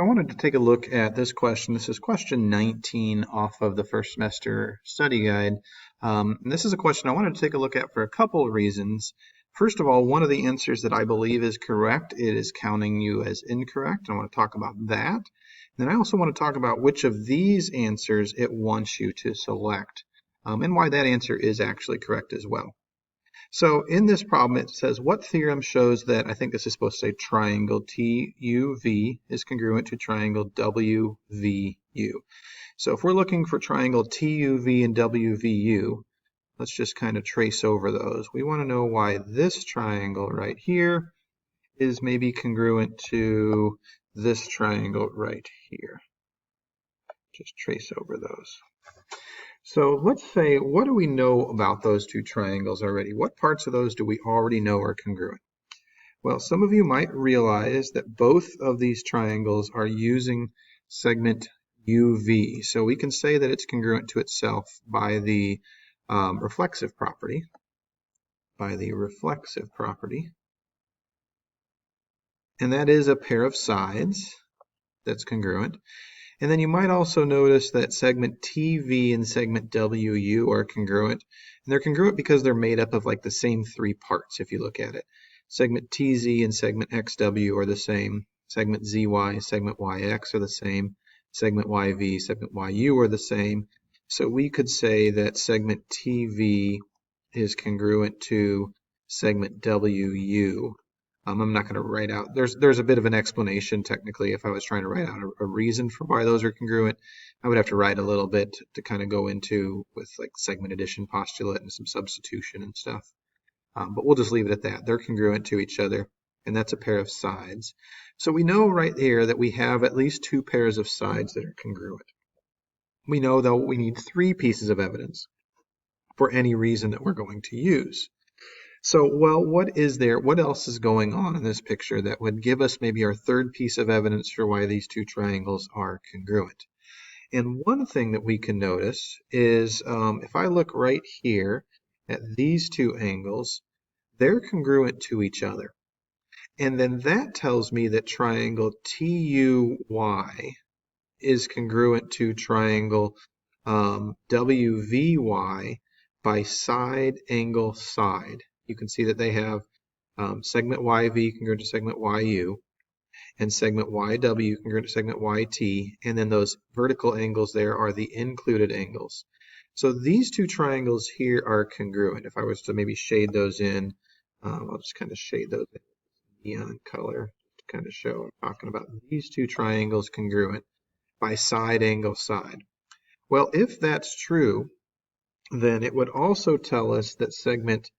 I wanted to take a look at this question. This is question 19 off of the first semester study guide. And this is a question I wanted to take a look at for a couple of reasons. First of all, one of the answers that I believe is correct, it is counting you as incorrect. I want to talk about that. And then I also want to talk about which of these answers it wants you to select, and why that answer is actually correct as well. So in this problem, it says, what theorem shows that, I think this is supposed to say triangle TUV is congruent to triangle WVU. So if we're looking for triangle TUV and WVU, let's just kind of trace over those. We want to know why this triangle right here is maybe congruent to this triangle right here. Just trace over those. So let's say, what do we know about those two triangles already? What parts of those do we already know are congruent? Well, some of you might realize that both of these triangles are using segment UV. So we can say that it's congruent to itself by the reflexive property. And that is a pair of sides that's congruent. And then you might also notice that segment TV and segment WU are congruent. And they're congruent because they're made up of like the same three parts if you look at it. Segment TZ and segment XW are the same. Segment ZY, segment YX are the same. Segment YV, segment YU are the same. So we could say that segment TV is congruent to segment WU. I'm not going to write out, there's a bit of an explanation technically. If I was trying to write out a reason for why those are congruent, I would have to write a little bit to kind of go into with like segment addition postulate and some substitution and stuff. But we'll just leave it at that. They're congruent to each other, and that's a pair of sides. So we know right here that we have at least two pairs of sides that are congruent. We know, though, we need three pieces of evidence for any reason that we're going to use. So, well, what else is going on in this picture that would give us maybe our third piece of evidence for why these two triangles are congruent? And one thing that we can notice is if I look right here at these two angles, they're congruent to each other. And then that tells me that triangle TUY is congruent to triangle WVY by side, angle, side. You can see that they have segment YV congruent to segment YU, and segment YW congruent to segment YT, and then those vertical angles there are the included angles. So these two triangles here are congruent. If I was to maybe shade those in, I'll just kind of shade those in neon color to kind of show I'm talking about these two triangles congruent by side, angle, side. Well, if that's true, then it would also tell us that segment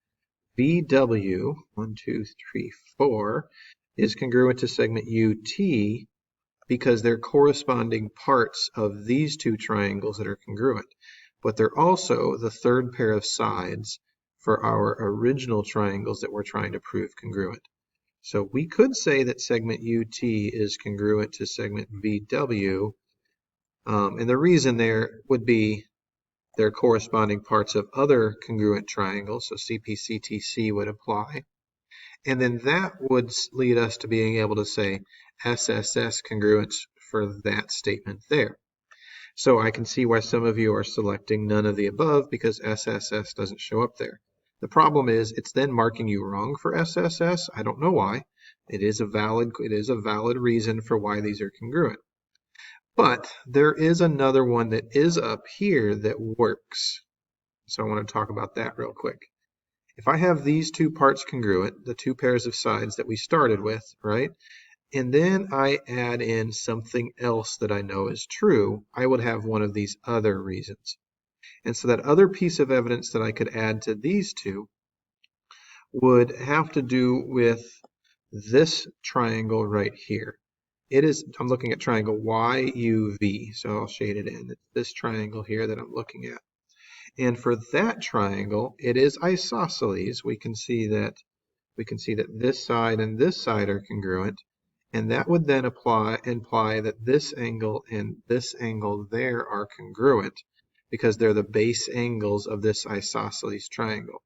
VW, 1, 2, 3, 4, is congruent to segment UT because they're corresponding parts of these two triangles that are congruent. But they're also the third pair of sides for our original triangles that we're trying to prove congruent. So we could say that segment UT is congruent to segment VW, and the reason there would be their corresponding parts of other congruent triangles, so CPCTC would apply. And then that would lead us to being able to say SSS congruence for that statement there. So I can see why some of you are selecting none of the above because SSS doesn't show up there. The problem is it's then marking you wrong for SSS. I don't know why. It is a valid reason for why these are congruent. But there is another one that is up here that works. So I want to talk about that real quick. If I have these two parts congruent, the two pairs of sides that we started with, right? And then I add in something else that I know is true, I would have one of these other reasons. And so that other piece of evidence that I could add to these two would have to do with this triangle right here. I'm looking at triangle YUV, so I'll shade it in. It's this triangle here that I'm looking at. And for that triangle, it is isosceles. We can see that this side and this side are congruent, and that would then imply that this angle and this angle there are congruent because they're the base angles of this isosceles triangle.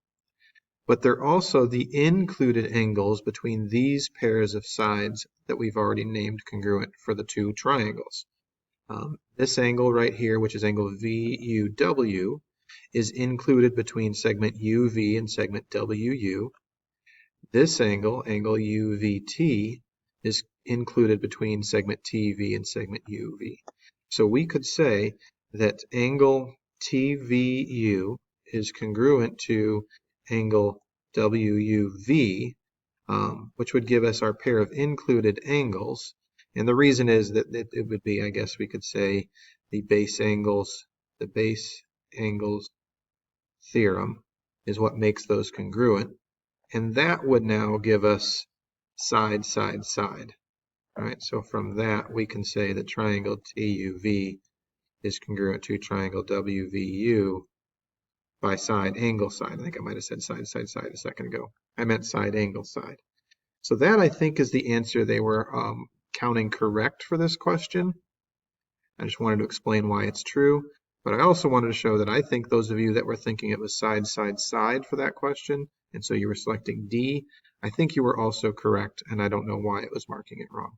but they're also the included angles between these pairs of sides that we've already named congruent for the two triangles. This angle right here, which is angle VUW, is included between segment UV and segment WU. This angle, angle UVT, is included between segment TV and segment UV. So we could say that angle TVU is congruent to angle WUV, which would give us our pair of included angles. And the reason is that it would be, I guess we could say, the base angles theorem is what makes those congruent. And that would now give us side, side, side. All right, so from that, we can say that triangle TUV is congruent to triangle WVU by side, angle, side. I think I might have said side, side, side a second ago. I meant side, angle, side. So that, I think, is the answer they were counting correct for this question. I just wanted to explain why it's true. But I also wanted to show that I think those of you that were thinking it was side, side, side for that question, and so you were selecting D, I think you were also correct, and I don't know why it was marking it wrong.